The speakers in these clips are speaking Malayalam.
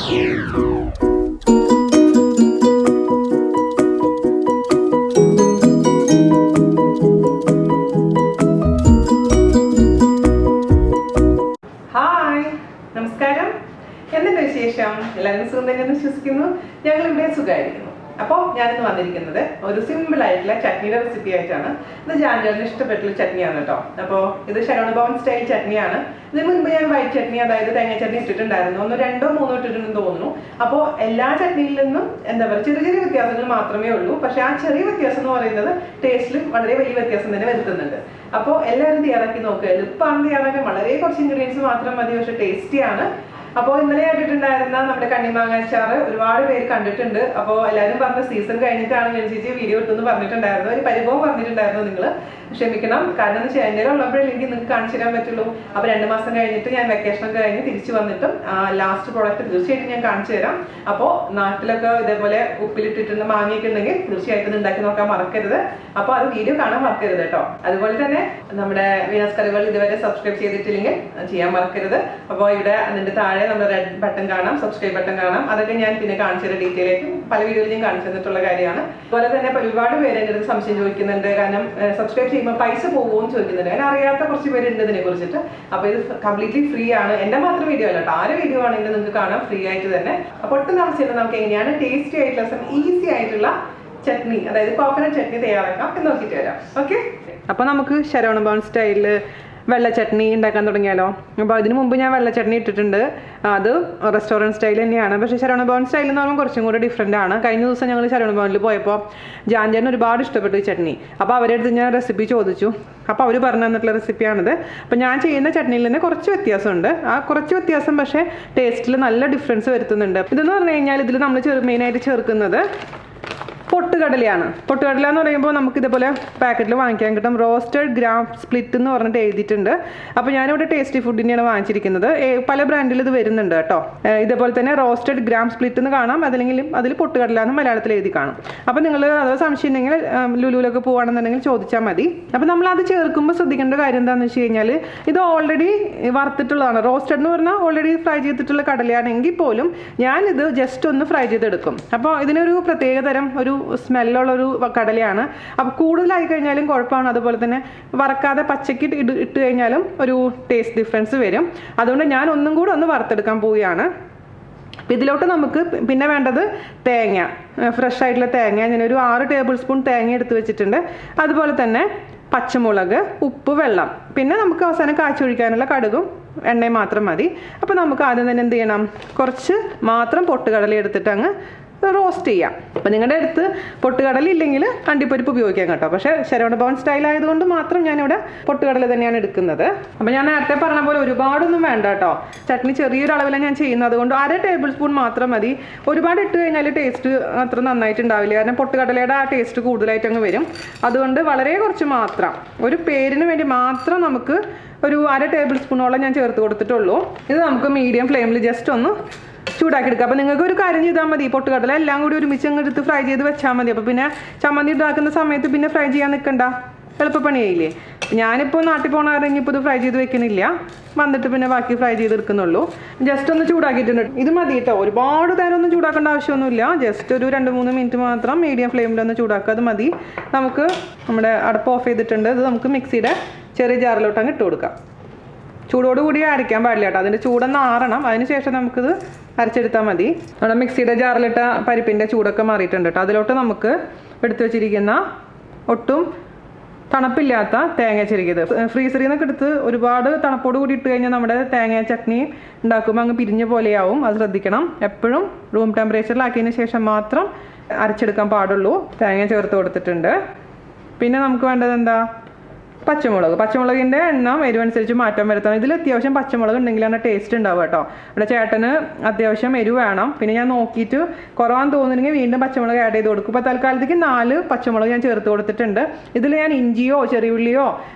നമസ്കാരം. എന്തുണ്ട് വിശേഷം? എല്ലാവരും സുഖം തന്നെയെന്ന് വിശ്വസിക്കുന്നു. ഞങ്ങളിവിടെ സുഖമായിരിക്കുന്നു. അപ്പോൾ ഞാനിന്ന് വന്നിരിക്കുന്നത് ഒരു സിമ്പിൾ ആയിട്ടുള്ള ചട്നിയുടെ റെസിപ്പി ആയിട്ടാണ്. ഇത് ജാൻജാലിന് ഇഷ്ടപ്പെട്ടുള്ള ചട്നിയാണ് കേട്ടോ. അപ്പോൾ ഇത് ശരവണ ഭവൻ സ്റ്റൈൽ ചട്നിയാണ്. ഇതിന് മുൻപ് ഞാൻ വൈറ്റ് ചട്നി, അതായത് തേങ്ങ ചട്നി ഇട്ടിട്ടുണ്ടായിരുന്നു. 1, 2, 3 ഇട്ടിട്ടുണ്ടെന്ന് തോന്നുന്നു. അപ്പോൾ എല്ലാ ചട്നിയിൽ നിന്നും എന്താ പറയുക, ചെറിയ ചെറിയ വ്യത്യാസങ്ങൾ മാത്രമേ ഉള്ളൂ. പക്ഷെ ആ ചെറിയ വ്യത്യാസം എന്ന് പറയുന്നത് ടേസ്റ്റിലും വളരെ വലിയ വ്യത്യാസം തന്നെ വരുത്തുന്നുണ്ട്. അപ്പോൾ എല്ലാവരും തയ്യാറാക്കി നോക്കുക. എളുപ്പമാണ് തയ്യാറാക്കാൻ, വളരെ കുറച്ച് ഇൻഗ്രീഡിയൻസ് മാത്രം മതി, പക്ഷെ ടേസ്റ്റിയാണ്. അപ്പോൾ ഇന്നലെ കണ്ടിട്ടുണ്ടായിരുന്ന നമ്മുടെ കണ്ണിമാങ്ങ അച്ചാറ് ഒരുപാട് പേര് കണ്ടിട്ടുണ്ട്. അപ്പോൾ എല്ലാവരും പറഞ്ഞ സീസൺ കഴിഞ്ഞിട്ടാണ് ചേച്ചി വീഡിയോ ഇട്ടെന്ന് പറഞ്ഞിട്ടുണ്ടായിരുന്നു. ഒരു പരിഭവം പറഞ്ഞിട്ടുണ്ടായിരുന്നു. നിങ്ങൾ ക്ഷമിക്കണം. കാരണം എന്ന് വെച്ചാൽ എൻ്റെ ഉള്ളപ്പോഴല്ലേ എനിക്ക് നിങ്ങൾക്ക് കാണിച്ചു തരാൻ പറ്റുള്ളൂ. അപ്പോൾ 2 മാസം കഴിഞ്ഞിട്ട് ഞാൻ വെക്കേഷനൊക്കെ കഴിഞ്ഞ് തിരിച്ചു വന്നിട്ടും ലാസ്റ്റ് പ്രോഡക്റ്റ് തീർച്ചയായിട്ടും ഞാൻ കാണിച്ചു തരാം. അപ്പോൾ നാട്ടിലൊക്കെ ഇതേപോലെ ഉപ്പിലിട്ടിട്ടുണ്ട് മാങ്ങയൊക്കെ ഉണ്ടെങ്കിൽ തീർച്ചയായിട്ടും ഉണ്ടാക്കി നോക്കാൻ മറക്കരുത്. അപ്പോൾ അത് വീഡിയോ കാണാൻ മറക്കരുത് കേട്ടോ. അതുപോലെ തന്നെ നമ്മുടെ വീനസ് കറികൾ ഇതുവരെ സബ്സ്ക്രൈബ് ചെയ്തിട്ടില്ലെങ്കിൽ ചെയ്യാൻ മറക്കരുത്. അപ്പോൾ ഇവിടെ അതിൻ്റെ താഴെ നമ്മുടെ റെഡ് ബട്ടൺ കാണാം, സബ്സ്ക്രൈബ് ബട്ടൺ കാണാം. അതൊക്കെ ഞാൻ പിന്നെ കാണിച്ചു തരാം ഡീറ്റെയിൽ ആയിട്ട്. പല വീഡിയോയിൽ ഞാൻ കാണിച്ചു തന്നിട്ടുള്ള കാര്യമാണ്. അതുപോലെ തന്നെ ഒരുപാട് പേര് എൻ്റെ അടുത്ത് സംശയം ചോദിക്കുന്നുണ്ട്. കാരണം സബ്സ്ക്രൈബ് ചെയ്യുമ്പോൾ പൈസ പോകുമെന്ന് ചോദിക്കുന്നുണ്ട്. ഞാൻ അറിയാത്ത കുറച്ച് പേരുണ്ട് ഇതിനെ കുറിച്ചിട്ട്. അപ്പോൾ ഇത് കംപ്ലീറ്റ്ലി ഫ്രീ ആണ്. എൻ്റെ മാത്രം വീഡിയോ അല്ല കേട്ടോ. ആരെ വീഡിയോ ആണെങ്കിലും നിങ്ങൾക്ക് കാണാം ഫ്രീ ആയിട്ട് തന്നെ. അപ്പോൾ ഒട്ടും താമസിച്ചിട്ട് നമുക്ക് എങ്ങനെയാണ് ടേസ്റ്റി ആയിട്ടുള്ള ഈസി ആയിട്ടുള്ള ചട്നി, അതായത് കോക്കനട്ട് ചട്നി തയ്യാറാക്കാം എന്ന് നോക്കിയിട്ട് വരാം. ഓക്കെ, അപ്പോൾ നമുക്ക് ശരവണ ഭവൻ സ്റ്റൈലിൽ വെള്ള ചട്നി ഉണ്ടാക്കാൻ തുടങ്ങിയാലോ. അപ്പോൾ അതിന് മുമ്പ് ഞാൻ വെള്ള ചട്നി ഇട്ടിട്ടുണ്ട്. അത് റെസ്റ്റോറൻറ്റ് സ്റ്റൈൽ തന്നെയാണ്. പക്ഷേ ശരവണ ഭവൻ സ്റ്റൈൽ എന്ന് പറയുമ്പോൾ കുറച്ചും കൂടി ഡിഫറെൻ്റ് ആണ്. കഴിഞ്ഞ ദിവസം ഞങ്ങൾ ശരവണ ഭവനിൽ പോയപ്പോൾ ജാൻജാന് ഒരുപാട് ഇഷ്ടപ്പെട്ടു ഈ ചട്നി. അപ്പോൾ അവരുടെ അടുത്ത് ഞാൻ റെസിപ്പി ചോദിച്ചു. അപ്പോൾ അവർ പറഞ്ഞു തന്നിട്ടുള്ള റെസിപ്പിയാണിത്. അപ്പോൾ ഞാൻ ചെയ്യുന്ന ചട്നിയിൽ തന്നെ കുറച്ച് വ്യത്യാസമുണ്ട്. ആ കുറച്ച് വ്യത്യാസം പക്ഷേ ടേസ്റ്റിൽ നല്ല ഡിഫറൻസ് വരുത്തുന്നുണ്ട്. ഇതെന്ന് പറഞ്ഞു കഴിഞ്ഞാൽ ഇതിൽ നമ്മൾ മെയിനായിട്ട് ചേർക്കുന്നത് പൊട്ടുകടലയാണ്. പൊട്ടുകടല എന്ന് പറയുമ്പോൾ നമുക്ക് ഇതേപോലെ പാക്കറ്റിൽ വാങ്ങിക്കാൻ കിട്ടും. റോസ്റ്റഡ് ഗ്രാം സ്പ്ലിറ്റ് എന്ന് പറഞ്ഞിട്ട് എഴുതിയിട്ടുണ്ട്. അപ്പോൾ ഞാനിവിടെ ടേസ്റ്റി ഫുഡിൻ്റെയാണ് വാങ്ങിച്ചിരിക്കുന്നത്. പല ബ്രാൻഡിൽ ഇത് വരുന്നുണ്ട് കേട്ടോ. ഇതേപോലെ തന്നെ റോസ്റ്റഡ് ഗ്രാം സ്പ്ലിറ്റ് എന്ന് കാണാം, അതല്ലെങ്കിൽ അതിൽ പൊട്ടുകടല എന്ന് മലയാളത്തിൽ എഴുതി കാണും. അപ്പോൾ നിങ്ങൾ അത് സംശയം ഉണ്ടെങ്കിൽ ലുലുവിലൊക്കെ പോകുകയാണെന്നുണ്ടെങ്കിൽ ചോദിച്ചാൽ മതി. അപ്പോൾ നമ്മൾ അത് ചേർക്കുമ്പോൾ ശ്രദ്ധിക്കേണ്ട കാര്യം എന്താണെന്ന് വെച്ച് കഴിഞ്ഞാൽ ഇത് ഓൾറെഡി വറുത്തിട്ടുള്ളതാണ്. റോസ്റ്റഡ് എന്ന് പറഞ്ഞാൽ ഓൾറെഡി ഫ്രൈ ചെയ്തിട്ടുള്ള കടലയാണെങ്കിൽ പോലും ഞാനിത് ജസ്റ്റ് ഒന്ന് ഫ്രൈ ചെയ്തെടുക്കും. അപ്പോൾ ഇതിനൊരു പ്രത്യേക തരം ഒരു സ്മെല്ലുള്ളൊരു കടലയാണ്. അപ്പോൾ കൂടുതലായി കഴിഞ്ഞാലും കുഴപ്പമാണ്. അതുപോലെ തന്നെ വറക്കാതെ പച്ചക്ക് ഇട്ട് കഴിഞ്ഞാലും ഒരു ടേസ്റ്റ് ഡിഫറൻസ് വരും. അതുകൊണ്ട് ഞാൻ ഒന്നും കൂടെ ഒന്ന് വറുത്തെടുക്കാൻ പോവുകയാണ്. അപ്പം ഇതിലോട്ട് നമുക്ക് പിന്നെ വേണ്ടത് തേങ്ങ, ഫ്രഷ് ആയിട്ടുള്ള തേങ്ങ. ഞാനൊരു 6 ടേബിൾ സ്പൂൺ തേങ്ങ എടുത്ത് വെച്ചിട്ടുണ്ട്. അതുപോലെ തന്നെ പച്ചമുളക്, ഉപ്പ്, വെള്ളം, പിന്നെ നമുക്ക് അവസാനം കാച്ചൊഴിക്കാനുള്ള കടുകും എണ്ണയും മാത്രം മതി. അപ്പോൾ നമുക്ക് ആദ്യം തന്നെ എന്ത് ചെയ്യണം, കുറച്ച് മാത്രം പൊട്ടുകടല എടുത്തിട്ട് അങ്ങ് റോസ്റ്റ് ചെയ്യാം. അപ്പോൾ നിങ്ങളുടെ അടുത്ത് പൊട്ടുകടല ഇല്ലെങ്കിൽ അണ്ടിപ്പരിപ്പ് ഉപയോഗിക്കാം കേട്ടോ. പക്ഷേ ശരവണ ഭവൻ സ്റ്റൈൽ ആയതുകൊണ്ട് മാത്രം ഞാനിവിടെ പൊട്ടുകടല തന്നെയാണ് എടുക്കുന്നത്. അപ്പോൾ ഞാൻ നേരത്തെ പറഞ്ഞ പോലെ ഒരുപാടൊന്നും വേണ്ട കേട്ടോ. ചട്നി ചെറിയൊരു അളവിലാണ് ഞാൻ ചെയ്യുന്നത്. അതുകൊണ്ട് 1/2 ടേബിൾ സ്പൂൺ മാത്രം മതി. ഒരുപാട് ഇട്ട് കഴിഞ്ഞാൽ ടേസ്റ്റ് അത്ര നന്നായിട്ടുണ്ടാവില്ല. കാരണം പൊട്ടുകടലയുടെ ആ ടേസ്റ്റ് കൂടുതലായിട്ട് അങ്ങ് വരും. അതുകൊണ്ട് വളരെ കുറച്ച് മാത്രം, ഒരു പേരിന് വേണ്ടി മാത്രം നമുക്ക് ഒരു 1/2 ടേബിൾ സ്പൂണോളം ഞാൻ ചേർത്ത് കൊടുത്തിട്ടുള്ളൂ. ഇത് നമുക്ക് മീഡിയം ഫ്ലെയിമിൽ ജസ്റ്റ് ഒന്ന് ചൂടാക്കി എടുക്കുക. അപ്പോൾ നിങ്ങൾക്ക് ഒരു കാര്യം ചെയ്താൽ മതി, പൊട്ടുകടല എല്ലാം കൂടി ഒരുമിച്ച് അങ്ങ് എടുത്ത് ഫ്രൈ ചെയ്ത് വെച്ചാൽ മതി. അപ്പോൾ പിന്നെ ചമ്മന്തി ഉണ്ടാക്കുന്ന സമയത്ത് പിന്നെ ഫ്രൈ ചെയ്യാൻ നിൽക്കണ്ട, എളുപ്പപ്പണിയായില്ലേ. ഞാനിപ്പോൾ നാട്ടിൽ പോകണ കാരണം ഇനിയിപ്പോൾ ഇത് ഫ്രൈ ചെയ്ത് വെക്കുന്നില്ല, വന്നിട്ട് പിന്നെ ബാക്കി ഫ്രൈ ചെയ്തെടുക്കുന്നുള്ളൂ. ജസ്റ്റ് ഒന്ന് ചൂടാക്കിയിട്ടുണ്ട്. ഇത് മതി കേട്ടോ, ഒരുപാട് നേരം ഒന്നും ചൂടാക്കേണ്ട ആവശ്യമൊന്നുമില്ല. ജസ്റ്റ് ഒരു 2-3 മിനിറ്റ് മാത്രം മീഡിയം ഫ്ലെയിമിലൊന്ന് ചൂടാക്കുക, അത് മതി. നമുക്ക് നമ്മുടെ അടുപ്പ് ഓഫ് ചെയ്തിട്ടുണ്ട്. ഇത് നമുക്ക് മിക്സിയുടെ ചെറിയ ജാറിലോട്ട് അങ്ങ് ഇട്ട് കൊടുക്കാം. ചൂടോടുകൂടി അരയ്ക്കാൻ പാടില്ല കേട്ടോ, അതിൻ്റെ ചൂടൊന്ന് ആറണം. അതിന് ശേഷം നമുക്കിത് അരച്ചെടുത്താൽ മതി. നമ്മുടെ മിക്സിയുടെ ജാറിലിട്ട പരിപ്പിൻ്റെ ചൂടൊക്കെ മാറിയിട്ടുണ്ട് കേട്ടോ. അതിലോട്ട് നമുക്ക് എടുത്തു വെച്ചിരിക്കുന്ന ഒട്ടും തണുപ്പില്ലാത്ത തേങ്ങ ചെരുകിയത്, ഫ്രീസറിൽ നിന്നൊക്കെ എടുത്ത് ഒരുപാട് തണുപ്പോട് കൂടി ഇട്ട് കഴിഞ്ഞാൽ നമ്മുടെ തേങ്ങ ചട്നി ഉണ്ടാക്കുമ്പോൾ അങ്ങ് പിരിഞ്ഞ പോലെയാവും. അത് ശ്രദ്ധിക്കണം. എപ്പോഴും റൂം ടെമ്പറേച്ചറിലാക്കിയതിന് ശേഷം മാത്രം അരച്ചെടുക്കാൻ പാടുള്ളൂ. തേങ്ങ ചേർത്ത് കൊടുത്തിട്ടുണ്ട്. പിന്നെ നമുക്ക് വേണ്ടത് എന്താ, പച്ചമുളകിൻ്റെ എണ്ണം എരിവനുസരിച്ച് മാറ്റം വരുത്തണം. ഇതിൽ അത്യാവശ്യം പച്ചമുളക് ഉണ്ടെങ്കിലാണ് ടേസ്റ്റ് ഉണ്ടാവുക കേട്ടോ. ഇവിടെ ചേട്ടന് അത്യാവശ്യം എരിവ് വേണം. പിന്നെ ഞാൻ നോക്കിയിട്ട് കുറവാന്ന് തോന്നുന്നെങ്കിൽ വീണ്ടും പച്ചമുളക് ആഡ് ചെയ്ത് കൊടുക്കും. ഇപ്പോൾ തൽക്കാലത്തേക്ക് 4 പച്ചമുളക് ഞാൻ ചേർത്ത് കൊടുത്തിട്ടുണ്ട്. ഇതിൽ ഞാൻ ഇഞ്ചിയോ ചെറിയുള്ളിയോ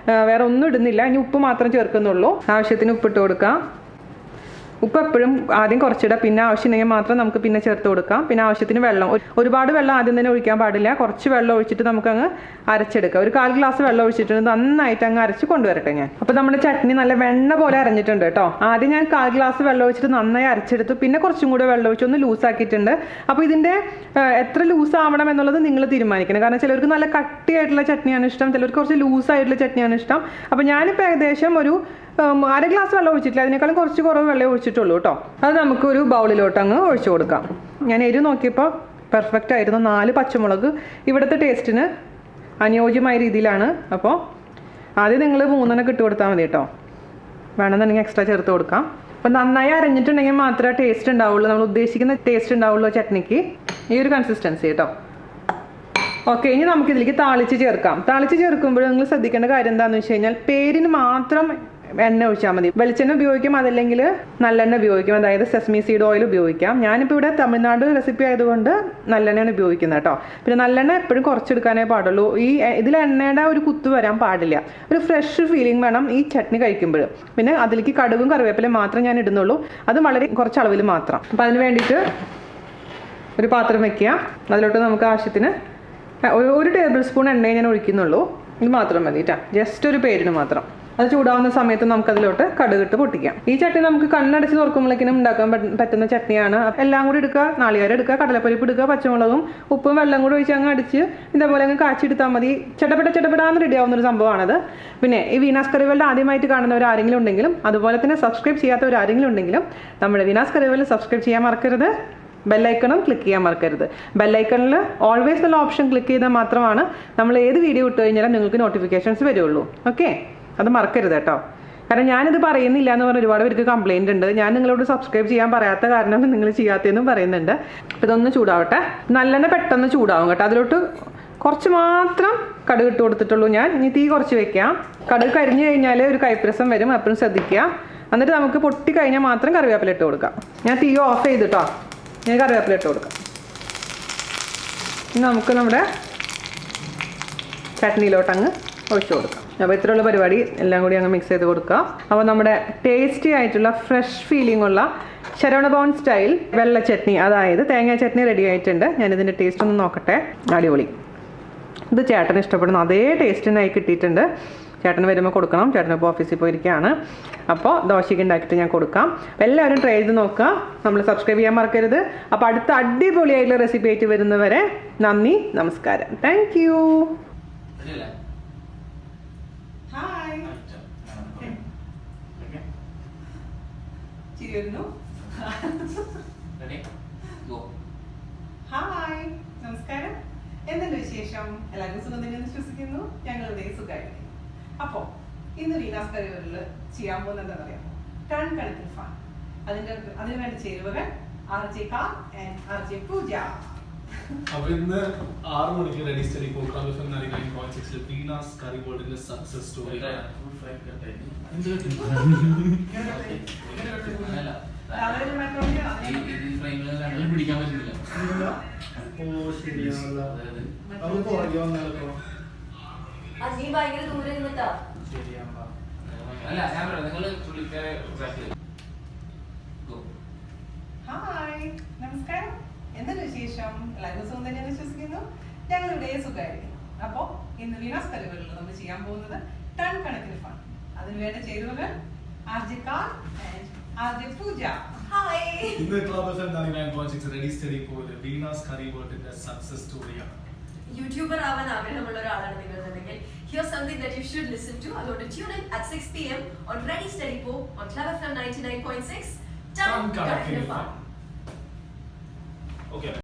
വേറെ ഒന്നും ഇടുന്നില്ല. ഇനി ഉപ്പ് മാത്രം ചേർക്കുന്നുള്ളൂ. ആവശ്യത്തിന് ഉപ്പിട്ട് കൊടുക്കാം. ഉപ്പ് എപ്പോഴും ആദ്യം കുറച്ചിടുക, പിന്നെ ആവശ്യമുണ്ടെങ്കിൽ മാത്രം നമുക്ക് പിന്നെ ചേർത്ത് കൊടുക്കാം. പിന്നെ ആവശ്യത്തിന് വെള്ളം, ഒരുപാട് വെള്ളം ആദ്യം തന്നെ ഒഴിക്കാൻ പാടില്ല. കുറച്ച് വെള്ളം ഒഴിച്ചിട്ട് നമുക്കങ്ങ് അരച്ചെടുക്കാം. ഒരു 1/4 ഗ്ലാസ് വെള്ളം ഒഴിച്ചിട്ട് നന്നായിട്ട് അങ്ങ് അരച്ച് കൊണ്ടുവരട്ടെ ഞാൻ. അപ്പോൾ നമ്മുടെ ചട്നി നല്ല വെണ്ണ പോലെ അരഞ്ഞിട്ടുണ്ട് കേട്ടോ. ആദ്യം ഞാൻ 1/4 ഗ്ലാസ് വെള്ളം ഒഴിച്ചിട്ട് നന്നായി അരച്ചെടുത്തു. പിന്നെ കുറച്ചും കൂടെ വെള്ളം ഒഴിച്ച് ഒന്ന് ലൂസാക്കിയിട്ടുണ്ട്. അപ്പോൾ ഇതിൻ്റെ എത്ര ലൂസ് ആവണം എന്നുള്ളത് നിങ്ങൾ തീരുമാനിക്കണം. കാരണം ചിലർക്ക് നല്ല കട്ടിയായിട്ടുള്ള ചട്നിയാണ് ഇഷ്ടം, ചിലർക്ക് കുറച്ച് ലൂസായിട്ടുള്ള ചട്നിയാണ് ഇഷ്ടം. അപ്പോൾ ഞാനിപ്പോൾ ഏകദേശം ഒരു 1/2 ഗ്ലാസ് വെള്ളം ഒഴിച്ചിട്ടില്ല, അതിനേക്കാളും കുറച്ച് കുറവ് വെള്ളം ഒഴിച്ചിട്ടുള്ളൂ കേട്ടോ. അത് നമുക്കൊരു ബൗളിലോട്ട് അങ്ങ് ഒഴിച്ചു കൊടുക്കാം. ഞാൻ എരിവ് നോക്കിയപ്പോൾ പെർഫെക്റ്റ് ആയിരുന്നു. 4 പച്ചമുളക് ഇവിടുത്തെ ടേസ്റ്റിന് അനുയോജ്യമായ രീതിയിലാണ്. അപ്പോൾ ആദ്യം നിങ്ങൾ 3 ഇട്ട് കൊടുത്താൽ മതി കേട്ടോ. വേണമെന്നുണ്ടെങ്കിൽ എക്സ്ട്രാ ചേർത്ത് കൊടുക്കാം. അപ്പോൾ നന്നായി അരഞ്ഞിട്ടുണ്ടെങ്കിൽ മാത്രമേ ടേസ്റ്റ് ഉണ്ടാവുള്ളൂ, നമ്മൾ ഉദ്ദേശിക്കുന്ന ടേസ്റ്റ് ഉണ്ടാവുള്ളൂ ചട്നിക്ക്. ഈ ഒരു കൺസിസ്റ്റൻസി കേട്ടോ. ഓക്കെ, ഇനി നമുക്കിതിലേക്ക് താളിച്ച് ചേർക്കാം. താളിച്ച് ചേർക്കുമ്പോൾ നിങ്ങൾ ശ്രദ്ധിക്കേണ്ട കാര്യം എന്താണെന്ന് വെച്ച് കഴിഞ്ഞാൽ പേരിന് മാത്രം എണ്ണ ഒഴിച്ചാൽ മതി. വെളിച്ചെണ്ണ ഉപയോഗിക്കാം, അതല്ലെങ്കിൽ നല്ലെണ്ണ ഉപയോഗിക്കാം, അതായത് സെസമി സീഡ് ഓയിൽ ഉപയോഗിക്കാം. ഞാനിപ്പോൾ ഇവിടെ തമിഴ്നാട് റെസിപ്പി ആയതുകൊണ്ട് നല്ലെണ്ണയാണ് ഉപയോഗിക്കുന്നത് കേട്ടോ. പിന്നെ നല്ലെണ്ണ എപ്പോഴും കുറച്ചെടുക്കാനേ പാടുള്ളൂ. ഇതിൽ എണ്ണയുടെ ഒരു കുത്തു വരാൻ പാടില്ല. ഒരു ഫ്രഷ് ഫീലിംഗ് വേണം ഈ ചട്നി കഴിക്കുമ്പോൾ. പിന്നെ അതിലേക്ക് കടുകും കറിവേപ്പിലയും മാത്രം ഞാൻ ഇടുന്നുള്ളൂ, അത് വളരെ കുറച്ച് അളവിൽ മാത്രം. അപ്പോൾ അതിന് വേണ്ടിയിട്ട് ഒരു പാത്രം വെക്കുക. അതിലോട്ട് നമുക്ക് ആവശ്യത്തിന് 1 ടേബിൾ സ്പൂൺ എണ്ണയെ ഞാൻ ഒഴിക്കുന്നുള്ളൂ. ഇത് മാത്രം മതി കേട്ടോ, ജസ്റ്റ് ഒരു പേരിന് മാത്രം. അത് ചൂടാവുന്ന സമയത്ത് നമുക്കതിലോട്ട് കടുകിട്ട് പൊട്ടിക്കാം. ഈ ചട്നി നമുക്ക് കണ്ണടച്ച് തുറക്കുമ്പോഴേക്കിനും ഉണ്ടാക്കാൻ പറ്റുന്ന ചട്നിയാണ്. എല്ലാം കൂടി എടുക്കുക, നാളികേരം എടുക്കുക, കടലപ്പരിപ്പ് എടുക്കുക, പച്ചമുളകും ഉപ്പും വെള്ളം കൂടി ഒഴിച്ച് അങ്ങ് അടിച്ച് ഇതേപോലെ അങ്ങ് കാച്ചെടുത്താൽ മതി. ചട്ടപ്പെടാന്ന് റെഡി ആവുന്നൊരു സംഭവമാണത്. പിന്നെ ഈ വീനാസ് കറി വേൾഡ് ആദ്യമായിട്ട് കാണുന്നവർ ആരെങ്കിലും ഉണ്ടെങ്കിലും, അതുപോലെ തന്നെ സബ്സ്ക്രൈബ് ചെയ്യാത്തവർ ആരെങ്കിലും ഉണ്ടെങ്കിലും നമ്മുടെ വീനാസ് കറി വേൾഡ് സബ്സ്ക്രൈബ് ചെയ്യാൻ മറക്കരുത്. ബെല്ലൈക്കണും ക്ലിക്ക് ചെയ്യാൻ മറക്കരുത്. ബെല്ലൈക്കണിൽ ഓൾവേസ് എന്നുള്ള ഓപ്ഷൻ ക്ലിക്ക് ചെയ്താൽ മാത്രമാണ് നമ്മൾ ഏത് വീഡിയോ ഇട്ട് കഴിഞ്ഞാലും നിങ്ങൾക്ക് നോട്ടിഫിക്കേഷൻസ് വരുള്ളൂ. ഓക്കെ, അത് മറക്കരുത് കേട്ടോ. കാരണം ഞാനിത് പറയുന്നില്ല എന്ന് പറഞ്ഞാൽ ഒരുപാട് പേർക്ക് കംപ്ലയിൻ്റ് ഉണ്ട്. ഞാൻ നിങ്ങളോട് സബ്സ്ക്രൈബ് ചെയ്യാൻ പറയാത്ത കാരണം നിങ്ങൾ ചെയ്യാത്തതെന്നും പറയുന്നുണ്ട്. അപ്പോൾ ഇതൊന്ന് ചൂടാവട്ടെ. നല്ലെണ്ണ പെട്ടെന്ന് ചൂടാവും കേട്ടോ. അതിലോട്ട് കുറച്ച് മാത്രം കടുക് ഇട്ട് കൊടുത്തിട്ടുള്ളൂ ഞാൻ. ഇനി തീ കുറച്ച് വെക്കാം. കടുക് കരിഞ്ഞു കഴിഞ്ഞാൽ ഒരു കൈപ്രസം വരും, അപ്പോഴും ശ്രദ്ധിക്കുക. എന്നിട്ട് നമുക്ക് പൊട്ടി കഴിഞ്ഞാൽ മാത്രം കറിവേപ്പില ഇട്ട് കൊടുക്കാം. ഞാൻ തീ ഓഫ് ചെയ്തിട്ടോ, ഞാൻ കറിവേപ്പില ഇട്ട് കൊടുക്കാം. ഇനി നമുക്ക് നമ്മുടെ ചട്നിയിലോട്ട് അങ്ങ് ഒഴിച്ചു കൊടുക്കാം. അപ്പോൾ ഇത്രയുള്ള പരിപാടി എല്ലാം കൂടി അങ്ങ് മിക്സ് ചെയ്ത് കൊടുക്കുക. അപ്പോൾ നമ്മുടെ ടേസ്റ്റി ആയിട്ടുള്ള ഫ്രഷ് ഫീലിംഗ് ഉള്ള ശരവണഭവൻ സ്റ്റൈൽ വെള്ള ചട്നി, അതായത് തേങ്ങ ചട്നി റെഡി ആയിട്ടുണ്ട്. ഞാനിതിൻ്റെ ടേസ്റ്റ് ഒന്ന് നോക്കട്ടെ. അടിപൊളി. ഇത് ചേട്ടന് ഇഷ്ടപ്പെടുന്ന അതേ ടേസ്റ്റിനായി കിട്ടിയിട്ടുണ്ട്. ചേട്ടന് വരുമ്പോൾ കൊടുക്കണം. ചേട്ടനിപ്പോൾ ഓഫീസിൽ പോയിരിക്കുകയാണ്. അപ്പോൾ ദോശയ്ക്ക് ഉണ്ടാക്കിയിട്ട് ഞാൻ കൊടുക്കാം. അപ്പോൾ എല്ലാവരും ട്രൈ ചെയ്ത് നോക്കുക. നമ്മൾ സബ്സ്ക്രൈബ് ചെയ്യാൻ മറക്കരുത്. അപ്പോൾ അടുത്ത അടിപൊളിയായിട്ടുള്ള റെസിപ്പി ആയിട്ട് വരുന്നവരെ നന്ദി, നമസ്കാരം. Thank you. ഹായ്, നമസ്കാരം. എന്തുണ്ട് വിശേഷം? എല്ലാവർക്കും സുഖം തന്നെയെന്ന് വിശ്വസിക്കുന്നു. ഞങ്ങളുടെ സുഖമായിരിക്കും. അപ്പോൾ ഇന്ന് വീനാസ് കറി വേൾഡിൽ ചെയ്യാൻ പോകുന്നത് എന്താണെന്ന് അറിയാമോ? ടൺ കണക്കിന് ഫൺ. അതിന് വേണ്ട ചേരുവകൾ RJ Kar and RJ Pooja. അപ്പോൾ ഇന്ന് 6 മണിക്ക് ready study programme FM 99.6 Veena's curry വേൾഡിന്റെ സക്സസ് സ്റ്റോറി. പിടിക്കാൻ പറ്റുന്നില്ല. ഹായ്, നമസ്കാരം. എന്തൊരു വിശേഷം? എല്ലാവർക്കും സുഖം തന്നെയെന്ന് വിശ്വസിക്കുന്നു. ഞങ്ങളിവിടെ സുഖമായിരിക്കും. അപ്പോൾ ഇന്ന് വീനാസ് കറി വേൾഡിൽ നമ്മൾ ചെയ്യാൻ പോകുന്നത് ടൺ കണക്കിന് ഫൺ. അതിന് വേണ്ട ചേരുവകൾ RJ Kar and RJ Pooja. Hi. ഇന്ന് ക്ലബ് FM 99.6 റെഡി സ്റ്റഡി പോലെ വീനാസ് കറി വേൾഡിന്റെ സക്സസ് സ്റ്റോറിയാണ്. യൂട്യൂബർ ആവാൻ ആഗ്രഹമുള്ള ഒരാളാണ് നിങ്ങളുണ്ടെങ്കിൽ here's something that you should listen to. അതുകൊണ്ട് tune in at 6 PM on Ready Steady Po on Club FM 99.6. Ton Kanakkinu Fun. Okay.